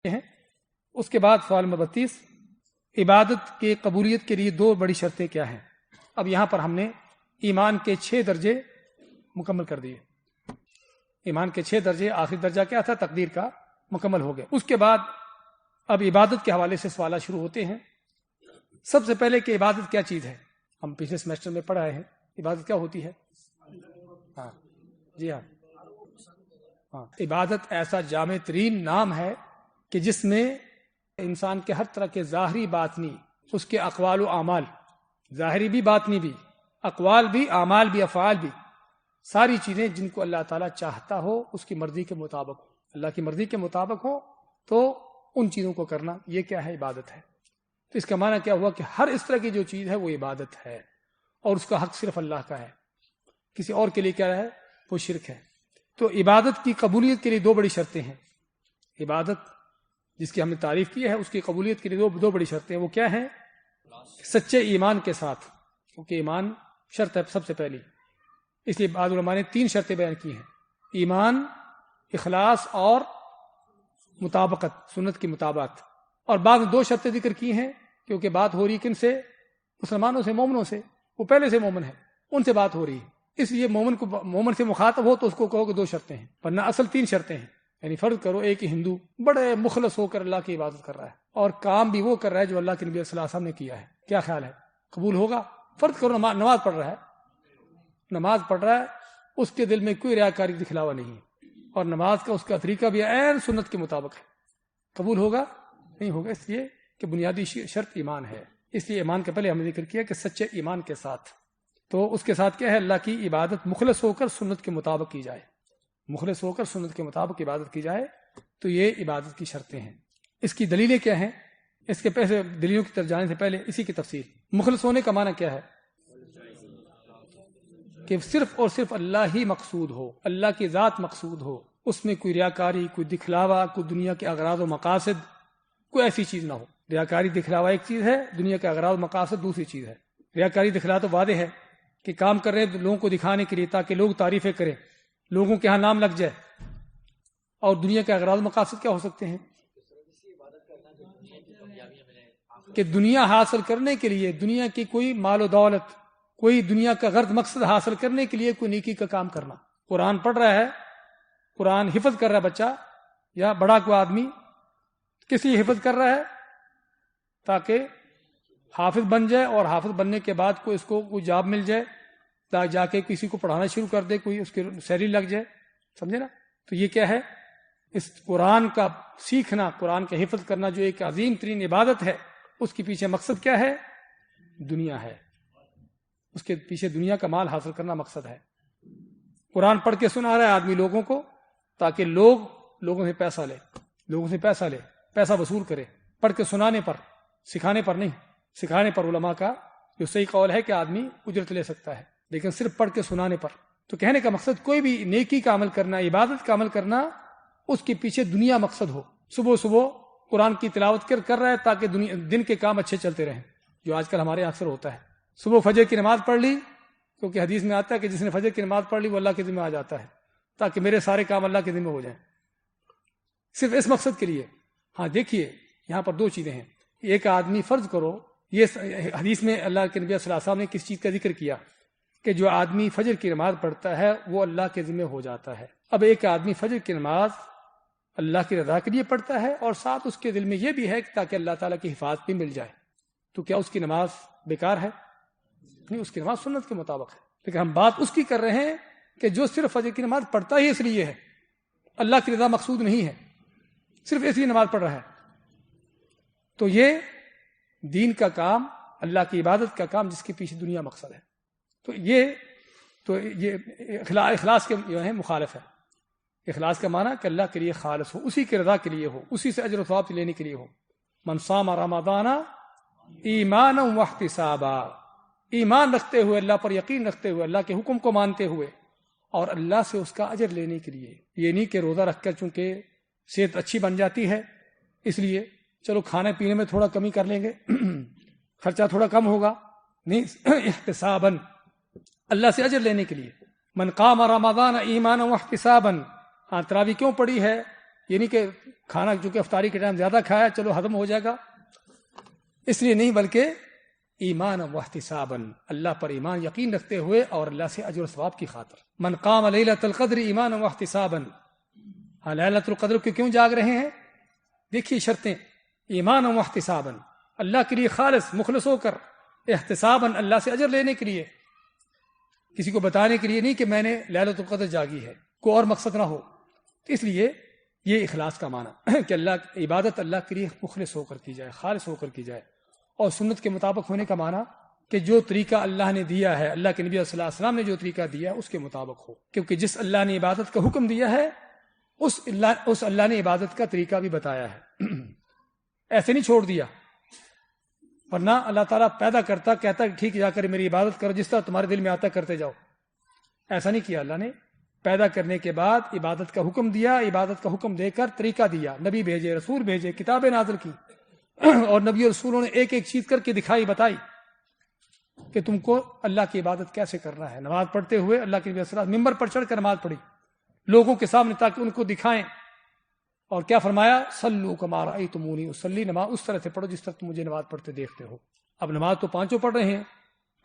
ہیں۔ اس کے بعد سوال نمبر 32، عبادت کے قبولیت کے لیے 2 بڑی شرطیں کیا ہیں؟ اب یہاں پر ہم نے ایمان کے 6 درجے مکمل کر دیے۔ ایمان کے 6 درجے، آخری درجہ کیا تھا؟ تقدیر کا، مکمل ہو گئے۔ اس کے بعد اب عبادت کے حوالے سے سوالات شروع ہوتے ہیں۔ سب سے پہلے کہ عبادت کیا چیز ہے؟ ہم پچھلے سیمسٹر میں پڑھا ہے عبادت کیا ہوتی ہے۔ ہاں جی ہاں، عبادت ایسا جامع ترین نام ہے کہ جس میں انسان کے ہر طرح کے ظاہری باطنی، اس کے اقوال و اعمال، ظاہری بھی باطنی بھی، اقوال بھی، اعمال بھی، افعال بھی، ساری چیزیں جن کو اللہ تعالیٰ چاہتا ہو اس کی مرضی کے مطابق ہو، اللہ کی مرضی کے مطابق ہو تو ان چیزوں کو کرنا، یہ کیا ہے؟ عبادت ہے۔ تو اس کا معنی کیا ہوا کہ ہر اس طرح کی جو چیز ہے وہ عبادت ہے، اور اس کا حق صرف اللہ کا ہے، کسی اور کے لیے کیا ہے؟ وہ شرک ہے۔ تو عبادت کی قبولیت کے لیے 2 بڑی شرطیں ہیں۔ عبادت جس کی ہم نے تعریف کی ہے اس کی قبولیت کے لیے 2 بڑی شرطیں ہیں۔ وہ کیا ہیں؟ سچے ایمان کے ساتھ، کیونکہ ایمان شرط ہے سب سے پہلی، اس لیے بعض علماء نے 3 شرطیں بیان کی ہیں: ایمان، اخلاص اور مطابقت، سنت کی مطابقت۔ اور بعض 2 شرطیں ذکر کی ہیں کیونکہ بات ہو رہی کن سے؟ مسلمانوں سے، مومنوں سے، وہ پہلے سے مومن ہے، ان سے بات ہو رہی ہے، اس لیے مومن سے مخاطب ہو تو اس کو کہو کہ 2 شرطیں ہیں، ورنہ اصل 3 شرطیں ہیں۔ یعنی فرض کرو ایک ہندو بڑے مخلص ہو کر اللہ کی عبادت کر رہا ہے اور کام بھی وہ کر رہا ہے جو اللہ کے نبی صلی اللہ علیہ وسلم نے کیا ہے، کیا خیال ہے؟ قبول ہوگا؟ فرض کرو نماز پڑھ رہا ہے، اس کے دل میں کوئی ریاکاری دکھلاوا نہیں ہے، اور نماز کا اس کا طریقہ بھی عین سنت کے مطابق ہے، قبول ہوگا؟ نہیں ہوگا، اس لیے کہ بنیادی شرط ایمان ہے۔ اس لیے ایمان کے پہلے ہم نے ذکر کیا کہ سچے ایمان کے ساتھ، تو اس کے ساتھ کیا ہے؟ اللہ کی عبادت مخلص ہو کر سنت کے مطابق کی جائے، مخلص ہو کر سنت کے مطابق عبادت کی جائے، تو یہ عبادت کی شرطیں ہیں۔ اس کی دلیلیں کیا ہیں؟ اس کے پہلے دلیلوں کی طرف جانے سے پہلے اسی کی تفصیل۔ مخلص ہونے کا معنی کیا ہے؟ کہ صرف اور صرف اللہ ہی مقصود ہو، اللہ کی ذات مقصود ہو، اس میں کوئی ریاکاری، کوئی دکھلاوا، کوئی دنیا کے اغراض و مقاصد، کوئی ایسی چیز نہ ہو۔ ریاکاری دکھلاوا ایک چیز ہے، دنیا کے اغراض و مقاصد دوسری چیز ہے۔ ریاکاری دکھلا تو واضح ہے کہ کام کر رہے ہیں لوگوں کو دکھانے کے لیے تاکہ لوگ تعریفیں کریں، لوگوں کے ہاں نام لگ جائے، اور دنیا کے اغراض و مقاصد کیا ہو سکتے ہیں؟ کہ دنیا حاصل کرنے کے لیے، دنیا کی کوئی مال و دولت، کوئی دنیا کا غرض مقصد حاصل کرنے کے لیے کوئی نیکی کا کام کرنا۔ قرآن پڑھ رہا ہے، قرآن حفظ کر رہا ہے بچہ یا بڑا کوئی آدمی، کس لیے حفظ کر رہا ہے؟ تاکہ حافظ بن جائے، اور حافظ بننے کے بعد کوئی اس کو کوئی جاب مل جائے، تاکہ جا کے کسی کو پڑھانا شروع کر دے، کوئی اس کی سیلری لگ جائے، سمجھے نا؟ تو یہ کیا ہے؟ اس قرآن کا سیکھنا، قرآن کا حفظ کرنا جو ایک عظیم ترین عبادت ہے، اس کے پیچھے مقصد کیا ہے؟ دنیا ہے، اس کے پیچھے دنیا کا مال حاصل کرنا مقصد ہے۔ قرآن پڑھ کے سنا رہا ہے آدمی لوگوں کو تاکہ لوگوں سے پیسہ لے، پیسہ وصول کرے، پڑھ کے سنانے پر، سکھانے پر نہیں۔ سکھانے پر علماء کا جو صحیح قول ہے کہ آدمی اجرت لے سکتا ہے، لیکن صرف پڑھ کے سنانے پر۔ تو کہنے کا مقصد کوئی بھی نیکی کا عمل کرنا، عبادت کا عمل کرنا، اس کے پیچھے دنیا مقصد ہو۔ صبح قرآن کی تلاوت کر رہا ہے تاکہ دن کے کام اچھے چلتے رہیں، جو آج کل ہمارے یہاں اکثر ہوتا ہے۔ صبح فجر کی نماز پڑھ لی، کیونکہ حدیث میں آتا ہے کہ جس نے فجر کی نماز پڑھ لی وہ اللہ کے ذمہ آ جاتا ہے، تاکہ میرے سارے کام اللہ کے ذمہ ہو جائیں، صرف اس مقصد کے لیے۔ ہاں دیکھیے یہاں پر 2 چیزیں ہیں۔ ایک آدمی، فرض کرو، یہ حدیث میں اللہ کے نبی صلی اللہ علیہ وسلم نے کس چیز کا ذکر کیا کہ جو آدمی فجر کی نماز پڑھتا ہے وہ اللہ کے ذمہ ہو جاتا ہے۔ اب ایک آدمی فجر کی نماز اللہ کی رضا کے لیے پڑھتا ہے اور ساتھ اس کے دل میں یہ بھی ہے کہ تاکہ اللہ تعالیٰ کی حفاظت بھی مل جائے، تو کیا اس کی نماز بیکار ہے؟ نہیں، اس کی نماز سنت کے مطابق ہے۔ لیکن ہم بات اس کی کر رہے ہیں کہ جو صرف فجر کی نماز پڑھتا ہی اس لیے ہے، اللہ کی رضا مقصود نہیں ہے، صرف اس لیے نماز پڑھ رہا ہے، تو یہ دین کا کام، اللہ کی عبادت کا کام جس کے پیچھے دنیا مقصد ہے، تو یہ اخلاص کے جو ہے مخالف ہے۔ اخلاص کا معنی کہ اللہ کے لیے خالص ہو، اسی کی رضا کے لیے ہو، اسی سے اجر و ثواب لینے کے لیے ہو۔ من صام رمضان ایمانا واحتسابا، ایمان رکھتے ہوئے، اللہ پر یقین رکھتے ہوئے، اللہ کے حکم کو مانتے ہوئے، اور اللہ سے اس کا اجر لینے کے لیے۔ یہ نہیں کہ روزہ رکھ کر چونکہ صحت اچھی بن جاتی ہے اس لیے چلو کھانے پینے میں تھوڑا کمی کر لیں گے، خرچہ تھوڑا کم ہوگا، نہیں، احتساباً، اللہ سے اجر لینے کے لیے۔ من قام رمضان ایمانا واحتسابا، ہاں تراویح کیوں پڑھی ہے؟ یہ نہیں کہ کھانا چونکہ افطاری کے ٹائم زیادہ کھایا چلو ہضم ہو جائے گا، اس لیے نہیں، بلکہ ایمان و احتسابا، اللہ پر ایمان یقین رکھتے ہوئے اور اللہ سے اجر و ثواب کی خاطر۔ من قام لیلۃ القدر ایمانا و احتسابا، ہاں لیلۃ القدر کو کیوں جاگ رہے ہیں؟ دیکھیے شرطیں، ایمان و احتسابا، اللہ کے لیے خالص مخلص ہو کر، احتسابا اللہ سے اجر لینے کے لیے، کسی کو بتانے کے لیے نہیں کہ میں نے لیلۃ القدر جاگی ہے، کوئی اور مقصد نہ ہو۔ اس لیے یہ اخلاص کا معنی کہ اللہ عبادت اللہ کے لیے مخلص ہو کر کی جائے، خالص ہو کر کی جائے، اور سنت کے مطابق ہونے کا معنی کہ جو طریقہ اللہ نے دیا ہے، اللہ کے نبی صلی اللہ علیہ وسلم نے جو طریقہ دیا ہے اس کے مطابق ہو، کیونکہ جس اللہ نے عبادت کا حکم دیا ہے اس اللہ نے عبادت کا طریقہ بھی بتایا ہے، ایسے نہیں چھوڑ دیا۔ ورنہ اللہ تعالیٰ پیدا کرتا کہتا کہ ٹھیک جا کر میری عبادت کرو جس طرح تمہارے دل میں آتا کرتے جاؤ، ایسا نہیں کیا اللہ نے۔ پیدا کرنے کے بعد عبادت کا حکم دیا، عبادت کا حکم دے کر طریقہ دیا، نبی بھیجے، رسول بھیجے، کتابیں نازل کی، اور نبی اور رسولوں نے ایک ایک چیز کر کے دکھائی، بتائی کہ تم کو اللہ کی عبادت کیسے کرنا ہے۔ نماز پڑھتے ہوئے اللہ کے نبی صلی اللہ علیہ وسلم ممبر پر چڑھ کر نماز پڑھی لوگوں کے سامنے تاکہ ان کو دکھائیں، اور کیا فرمایا؟ صلو کما رأیتمونی اصلی، نماز اس طرح سے پڑھو جس طرح تم مجھے نماز پڑھتے دیکھتے ہو۔ اب نماز تو پانچوں پڑھ رہے ہیں،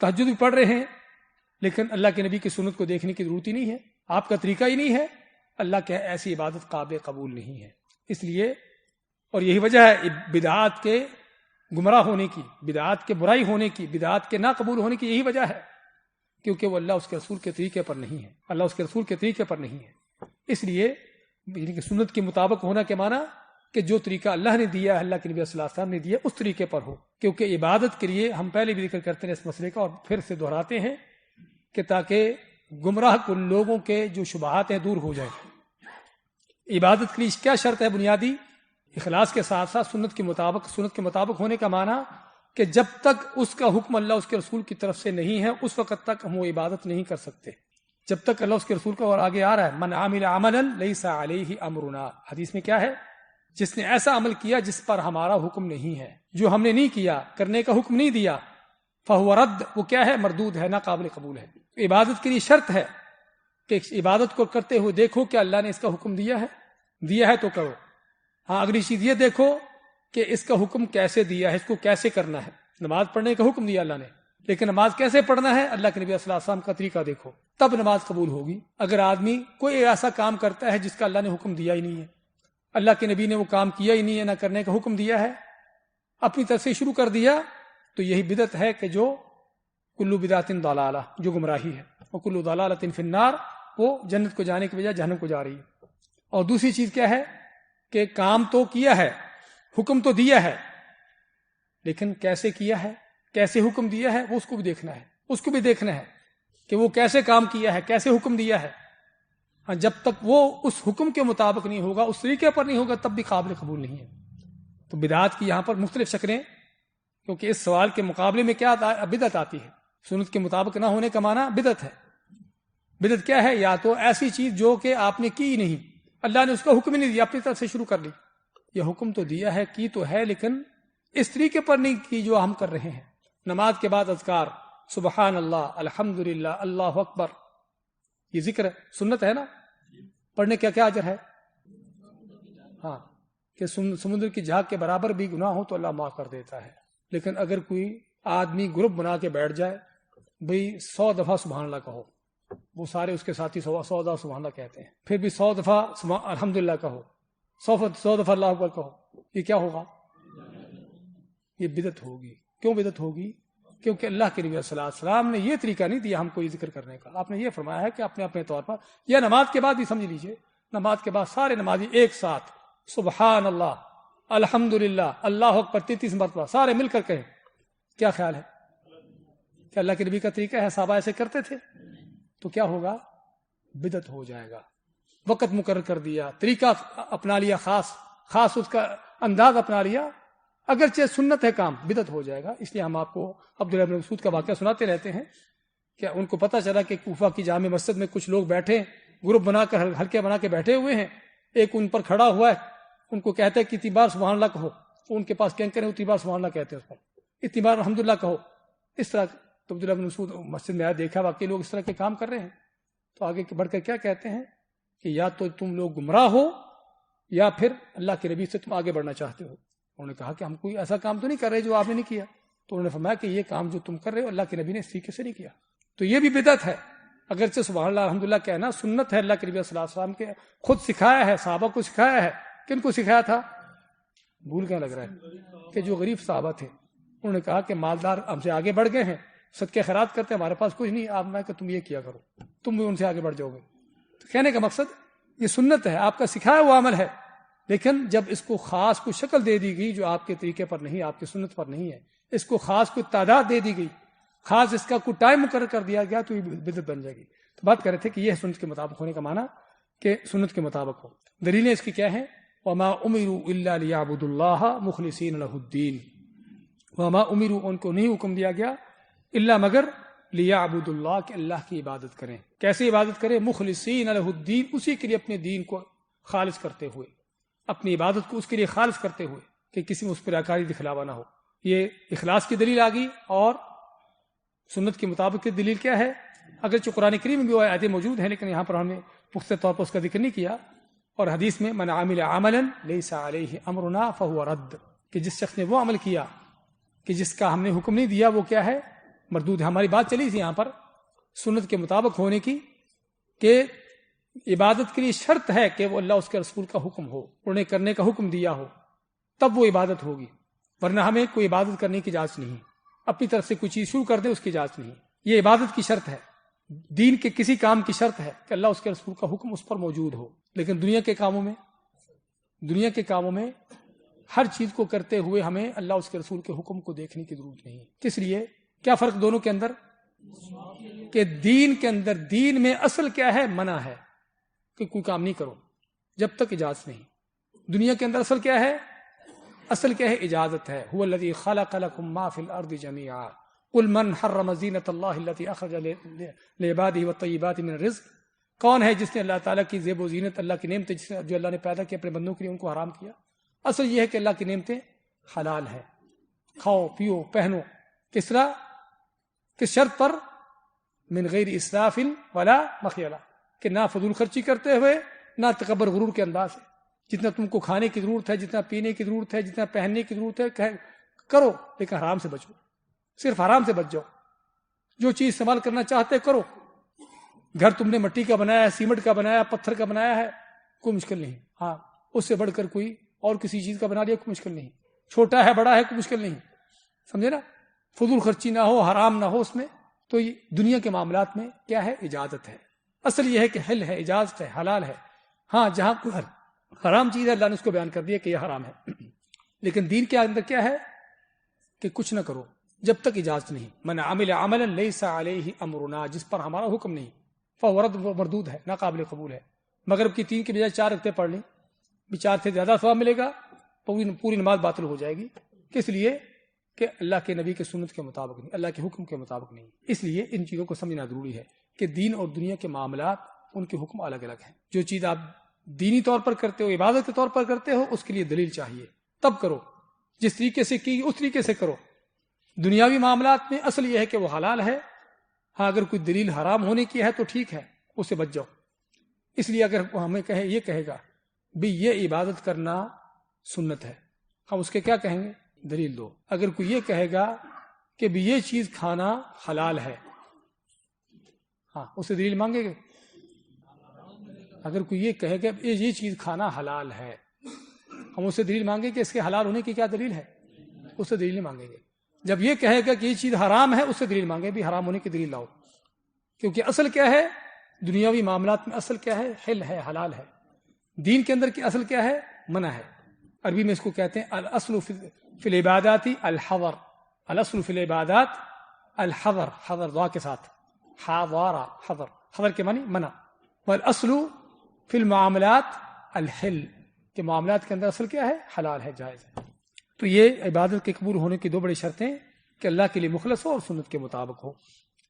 تہجد بھی پڑھ رہے ہیں، لیکن اللہ کے نبی کی سنت کو دیکھنے کی ضرورت ہی نہیں ہے، آپ کا طریقہ ہی نہیں ہے، اللہ کہ ایسی عبادت قابل قبول نہیں ہے۔ اس لیے، اور یہی وجہ ہے بدعات کے گمراہ ہونے کی، بدعات کے برائی ہونے کی، بدعات کے نہ قبول ہونے کی، یہی وجہ ہے کیونکہ وہ اللہ اس کے رسول کے طریقے پر نہیں ہے، اللہ اس کے رسول کے طریقے پر نہیں ہے۔ اس لیے سنت کے مطابق ہونا کے معنی کہ جو طریقہ اللہ نے دیا ہے، اللہ کے نبی صلی اللہ علیہ وسلم نے دیا، اس طریقے پر ہو، کیونکہ عبادت کے لیے ہم پہلے بھی ذکر کرتے ہیں اس مسئلے کا اور پھر سے دہراتے ہیں کہ تاکہ گمراہ کن لوگوں کے جو شبہات ہیں دور ہو جائیں۔ عبادت کے لیے کیا شرط ہے بنیادی؟ اخلاص کے ساتھ ساتھ سنت کے مطابق ہونے کا معنی کہ جب تک اس کا حکم اللہ اس کے رسول کی طرف سے نہیں ہے اس وقت تک ہم وہ عبادت نہیں کر سکتے، جب تک اللہ اس کے رسول کا، اور آگے آ رہا ہے من عامل عملا لیس علیہ امرنا، حدیث میں کیا ہے؟ جس نے ایسا عمل کیا جس پر ہمارا حکم نہیں ہے، جو ہم نے نہیں کیا، کرنے کا حکم نہیں دیا، فہو رد، وہ کیا ہے؟ مردود ہے، ناقابل قبول ہے۔ عبادت کے لیے شرط ہے کہ عبادت کو کرتے ہوئے دیکھو کہ اللہ نے اس کا حکم دیا ہے تو کرو۔ ہاں، اگلی چیز یہ دیکھو کہ اس کا حکم کیسے دیا ہے، اس کو کیسے کرنا ہے۔ نماز پڑھنے کا حکم دیا اللہ نے، لیکن نماز کیسے پڑھنا ہے؟ اللہ کے نبی صلی اللہ علیہ وسلم کا طریقہ دیکھو، تب نماز قبول ہوگی۔ اگر آدمی کوئی ایسا کام کرتا ہے جس کا اللہ نے حکم دیا ہی نہیں ہے، اللہ کے نبی نے وہ کام کیا ہی نہیں ہے، نہ کرنے کا حکم دیا ہے، اپنی طرف سے شروع کر دیا، تو یہی بدعت ہے کہ جو کلو بدعت ضلالہ، جو گمراہی ہے، اور کلو ضلالۃ فی النار، وہ جنت کو جانے کے بجائے جہنم کو جا رہی ہے۔ اور دوسری چیز کیا ہے کہ کام تو کیا ہے، حکم تو دیا ہے، لیکن کیسے کیا ہے، کیسے حکم دیا ہے، وہ اس کو بھی دیکھنا ہے کہ وہ کیسے کام کیا ہے، کیسے حکم دیا ہے۔ ہاں، جب تک وہ اس حکم کے مطابق نہیں ہوگا، اس طریقے پر نہیں ہوگا، تب بھی قابل قبول نہیں ہے۔ تو بدعات کی یہاں پر مختلف شکلیں، کیونکہ اس سوال کے مقابلے میں کیا بدعت آتی ہے، سنت کے مطابق نہ ہونے کا معنی بدعت ہے۔ بدعت کیا ہے؟ یا تو ایسی چیز جو کہ آپ نے کی نہیں، اللہ نے اس کا حکم ہی نہیں دیا، اپنی طرف سے شروع کر لی، یہ حکم تو دیا ہے، کی تو ہے، لیکن اس طریقے پر نہیں کی جو ہم کر رہے ہیں۔ نماز کے بعد اذکار، سبحان اللہ، الحمدللہ، اللہ اکبر، یہ ذکر ہے، سنت ہے نا، پڑھنے کا کیا اجر ہے؟ ہاں، کہ سمندر کی جھاگ کے برابر بھی گناہ ہو تو اللہ معاف کر دیتا ہے۔ لیکن اگر کوئی آدمی گروپ بنا کے بیٹھ جائے، بھئی 100 دفعہ سبحان اللہ کہو، وہ سارے اس کے ساتھی 100 دفعہ سبحان اللہ کہتے ہیں، پھر بھی 100 دفعہ الحمدللہ کہو، 100 دفعہ اللہ اکبر کہو، یہ کیا ہوگا؟ یہ بدعت ہوگی۔ کیوں بدعت ہوگی؟ کیونکہ اللہ کے نبی صلی اللہ علیہ وسلم نے یہ طریقہ نہیں دیا ہم کو یہ ذکر کرنے کا۔ آپ نے یہ فرمایا ہے کہ اپنے اپنے طور پر، یا نماز کے بعد بھی سمجھ لیجئے، نماز کے بعد سارے نمازی ایک ساتھ سبحان اللہ، الحمدللہ، اللہ اکبر 33 مرتبہ سارے مل کر کہیں۔ کیا خیال ہے کہ اللہ کے نبی کا طریقہ ہے؟ صحابہ ایسے کرتے تھے؟ تو کیا ہوگا؟ بدعت ہو جائے گا۔ وقت مقرر کر دیا، طریقہ اپنا لیا، خاص اس کا انداز اپنا لیا، اگرچہ سنت ہے کام، بدعت ہو جائے گا۔ اس لیے ہم آپ کو عبداللہ بن مسعود کا واقعہ سناتے رہتے ہیں کہ ان کو پتہ چلا کہ کوفہ کی جامع مسجد میں کچھ لوگ بیٹھے، گروپ بنا کر حلقے بنا کے بیٹھے ہوئے ہیں، ایک ان پر کھڑا ہوا ہے، ان کو کہتے ہیں کہ اتنی بار سبحان اللہ کہو، ان کے پاس کینکر ہے، اتنی بار سبحان اللہ کہتے ہیں، اس پر اتنی بار الحمدللہ کہو، اس طرح۔ تو عبداللہ بن مسعود مسجد میں آیا، دیکھا واقعی لوگ اس طرح کے کام کر رہے ہیں، تو آگے بڑھ کر کیا کہتے ہیں کہ یا تو تم لوگ گمراہ ہو یا پھر اللہ کے نبی سے تم آگے بڑھنا چاہتے ہو؟ انہوں نے کہا کہ ہم کوئی ایسا کام تو نہیں کر رہے جو آپ نے نہیں کیا. تو انہوں نے فرمایا کہ یہ کام جو تم کر رہے ہو اللہ کے نبی نے اس طریقے سے نہیں کیا. تو یہ بھی بدعت ہے، اگرچہ سبحان اللہ الحمدللہ کہنا سنت ہے. اللہ کے نبی صلی اللہ علیہ وسلم کے خود سکھایا ہے، صحابہ کو سکھایا ہے. کن کو سکھایا تھا؟ بھول کیا لگ رہا ہے کہ جو غریب صحابہ تھے، انہوں نے کہا کہ مالدار ہم سے آگے بڑھ گئے ہیں، صدقے خیرات کرتے ہیں، ہمارے پاس کچھ نہیں، آپ میں کہ تم یہ کیا کرو، تم بھی ان سے آگے بڑھ جاؤ گے. تو کہنے کا مقصد یہ سنت ہے، آپ کا سکھایا ہوا عمل ہے، لیکن جب اس کو خاص کوئی شکل دے دی گئی جو آپ کے طریقے پر نہیں، آپ کی سنت پر نہیں ہے، اس کو خاص کوئی تعداد دے دی گئی، خاص اس کا کوئی ٹائم مقرر کر دیا گیا، تو یہ بدعت بن جائے گی. تو بات کر رہے تھے کہ یہ سنت کے مطابق ہونے کا معنی کہ سنت کے مطابق ہو. دلیلیں اس کی کیا ہیں؟ وما امروا الا ليعبدوا الله مخلصين له الدين. وما امروا، ان کو نہیں حکم دیا گیا الا مگر لیعبدوا اللہ، کہ اللہ کی عبادت کریں. کیسے عبادت کریں؟ مخلصین له الدین، اسی کے لیے اپنے دین کو خالص کرتے ہوئے، اپنی عبادت کو اس کے لیے خالص کرتے ہوئے کہ کسی میں اس پر ریاکاری دکھلاوا نہ ہو. یہ اخلاص کی دلیل آ گئی. اور سنت کے مطابق کی دلیل کیا ہے؟ اگرچہ قرآن کریم میں بھی وہ آیتیں موجود ہیں، لیکن یہاں پر ہم نے پختہ طور پر اس کا ذکر نہیں کیا. اور حدیث میں من عمل عملا لیس علیہ امرنا فہو رد، کہ جس شخص نے وہ عمل کیا کہ جس کا ہم نے حکم نہیں دیا، وہ کیا ہے؟ مردود ہے. ہماری بات چلی تھی یہاں پر سنت کے مطابق ہونے کی، کہ عبادت کے لیے شرط ہے کہ وہ اللہ اس کے رسول کا حکم ہو، انہیں کرنے کا حکم دیا ہو، تب وہ عبادت ہوگی. ورنہ ہمیں کوئی عبادت کرنے کی اجازت نہیں، اپنی طرف سے کوئی چیز شروع کر دے اس کی اجازت نہیں. یہ عبادت کی شرط ہے، دین کے کسی کام کی شرط ہے کہ اللہ اس کے رسول کا حکم اس پر موجود ہو. لیکن دنیا کے کاموں میں ہر چیز کو کرتے ہوئے ہمیں اللہ اس کے رسول کے حکم کو دیکھنے کی ضرورت نہیں. کس لیے؟ کیا فرق دونوں کے اندر؟ کہ دین کے اندر، دین میں اصل کیا ہے؟ منع ہے کہ کوئی کام نہیں کرو جب تک اجازت نہیں. دنیا کے اندر اصل کیا ہے؟ اصل کیا ہے؟ اجازت ہے. هو الذی خلق لکم ما فی الارض جميعا قل من حرم زینۃ اللہ التي اخرج لعباده والطیبات من الرزق. کون ہے جس نے اللہ تعالیٰ کی زیب و زینت، اللہ کی نعمتیں جو اللہ نے پیدا کی اپنے بندوں کے لیے، ان کو حرام کیا؟ اصل یہ ہے کہ اللہ کی نعمتیں حلال ہے، کھاؤ پیو پہنو. کس طرح؟ کس شرط پر؟ من غیر اسراف ولا مخیلہ، کہ نہ فضول خرچی کرتے ہوئے، نہ تکبر غرور کے انداز سے. جتنا تم کو کھانے کی ضرورت ہے، جتنا پینے کی ضرورت ہے، جتنا پہننے کی ضرورت ہے کرو، لیکن حرام سے بچو. صرف حرام سے بچ جاؤ. جو چیز استعمال کرنا چاہتے کرو. گھر تم نے مٹی کا بنایا ہے، سیمنٹ کا بنایا ہے، پتھر کا بنایا ہے، کوئی مشکل نہیں. ہاں اس سے بڑھ کر کوئی اور کسی چیز کا بنا لیا، کوئی مشکل نہیں. چھوٹا ہے بڑا ہے، کوئی مشکل نہیں. سمجھے نا؟ فضول خرچی نہ ہو، حرام نہ ہو اس میں. تو یہ دنیا کے معاملات میں کیا ہے؟ اجازت ہے. اصل یہ ہے کہ حل ہے، اجازت ہے، حلال ہے. ہاں جہاں کوئی حرام چیز ہے اللہ نے اس کو بیان کر دیا کہ یہ حرام ہے. لیکن دین کے اندر کیا ہے؟ کہ کچھ نہ کرو جب تک اجازت نہیں. من عمل عملا لیس علیہ امرنا، جس پر ہمارا حکم نہیں، فہو رد، مردود ہے، ناقابل قبول ہے. مغرب کی 3 کے بجائے 4 رکعتیں پڑھ لیں، 4 سے زیادہ ثواب ملے گا، پوری نماز باطل ہو جائے گی. کس لیے؟ کہ اللہ کے نبی کے سنت کے مطابق نہیں، اللہ کے حکم کے مطابق نہیں. اس لیے ان چیزوں کو سمجھنا ضروری ہے کہ دین اور دنیا کے معاملات، ان کے حکم الگ الگ ہیں. جو چیز آپ دینی طور پر کرتے ہو، عبادت کے طور پر کرتے ہو، اس کے لیے دلیل چاہیے، تب کرو. جس طریقے سے کی اس طریقے سے کرو. دنیاوی معاملات میں اصل یہ ہے کہ وہ حلال ہے. ہاں اگر کوئی دلیل حرام ہونے کی ہے تو ٹھیک ہے، اس سے بچ جاؤ. اس لیے اگر ہمیں یہ کہے گا بھی یہ عبادت کرنا سنت ہے، ہم اس کے کیا کہیں گے؟ دلیل دو. اگر کوئی یہ کہے گا کہ بھی یہ چیز کھانا حلال ہے، ہاں اس سے دلیل مانگے گے. اگر کوئی یہ کہے گا یہ چیز کھانا حلال ہے، ہم اس سے دلیل مانگیں کہ اس کے حلال ہونے کی کیا دلیل ہے؟ اس سے دلیل نہیں مانگیں گے. جب یہ کہے گا کہ یہ چیز حرام ہے، اس سے دلیل مانگے بھی حرام ہونے کی دلیل لاؤ. کیونکہ اصل کیا ہے دنیاوی معاملات میں؟ اصل کیا ہے؟ حل ہے، حلال ہے. دین کے اندر کی اصل کیا ہے؟ منع ہے. عربی میں اس کو کہتے ہیں الاصل فی العبادات الحظر. الاصل فی العبادات الحظر، حظر ضا کے ساتھ، حاضر، حظر، حظر کے معنی منع. والاصل فی المعاملات الحل، کہ معاملات کے اندر اصل کیا ہے؟ حلال ہے، جائز ہے. تو یہ عبادت کے قبول ہونے کی 2 بڑی شرطیں کہ اللہ کے لیے مخلص ہو اور سنت کے مطابق ہو.